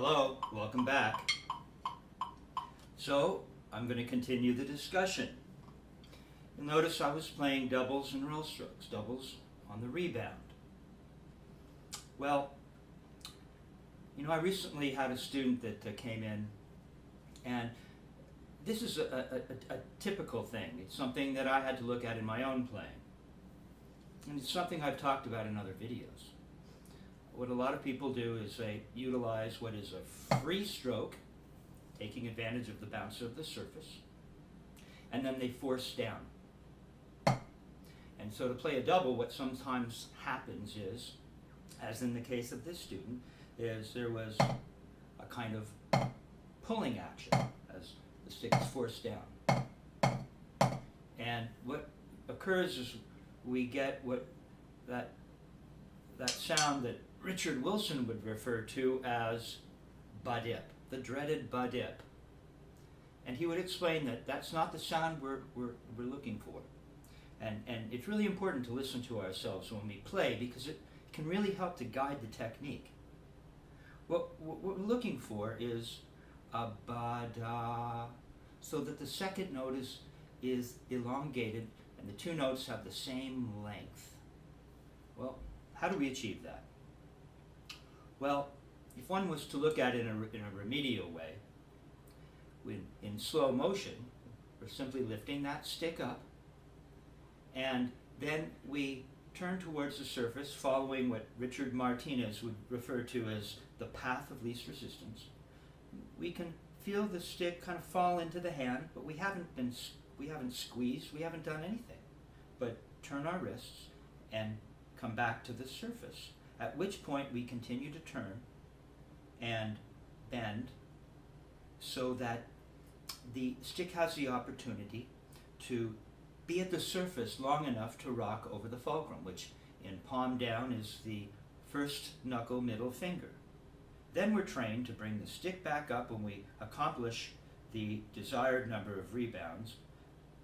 Hello, welcome back. So, I'm going to continue the discussion. You'll notice I was playing doubles and roll strokes, doubles on the rebound. Well, I recently had a student that came in, and this is a typical thing. It's something that I had to look at in my own playing. And it's something I've talked about in other videos. What a lot of people do is they utilize what is a free stroke, taking advantage of the bounce of the surface, and then they force down. And so to play a double, what sometimes happens is, as in the case of this student, is there was a kind of pulling action as the stick is forced down. And what occurs is we get that sound that Richard Wilson would refer to as ba-dip, the dreaded ba-dip. And he would explain that that's not the sound we're looking for. And it's really important to listen to ourselves when we play, because it can really help to guide the technique. What we're looking for is a ba-da, so that the second note is elongated and the two notes have the same length. Well, how do we achieve that? Well, if one was to look at it in a remedial way, in slow motion, we're simply lifting that stick up, and then we turn towards the surface, following what Richard Martinez would refer to as the path of least resistance. We can feel the stick kind of fall into the hand, but we haven't squeezed, we haven't done anything, but turn our wrists and come back to the surface, at which point we continue to turn and bend so that the stick has the opportunity to be at the surface long enough to rock over the fulcrum, which in palm down is the first knuckle middle finger. Then we're trained to bring the stick back up when we accomplish the desired number of rebounds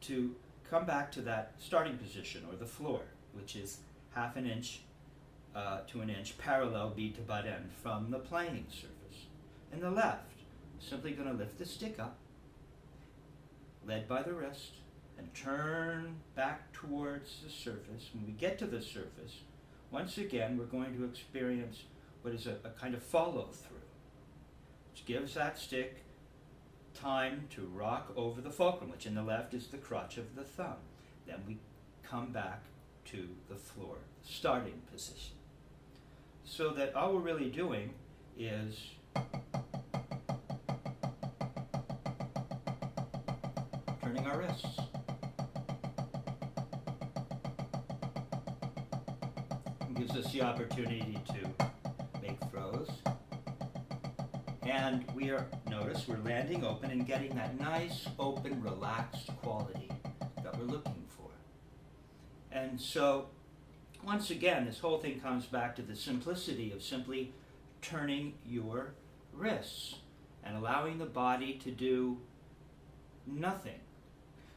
to come back to that starting position, or the floor, which is half an inch to an inch parallel bead to butt end from the playing surface. In the left, simply going to lift the stick up, led by the wrist, and turn back towards the surface. When we get to the surface, once again, we're going to experience what is a kind of follow through, which gives that stick time to rock over the fulcrum, which in the left is the crotch of the thumb. Then we come back to the floor, starting position. So that all we're really doing is turning our wrists. It gives us the opportunity to make throws. And notice we're landing open and getting that nice, open, relaxed quality that we're looking for. And so, once again, this whole thing comes back to the simplicity of simply turning your wrists and allowing the body to do nothing.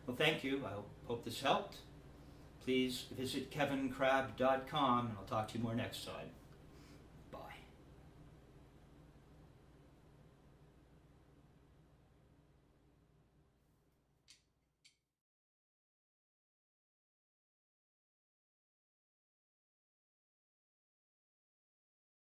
Well, thank you. I hope this helped. Please visit kevincrabb.com, and I'll talk to you more next time.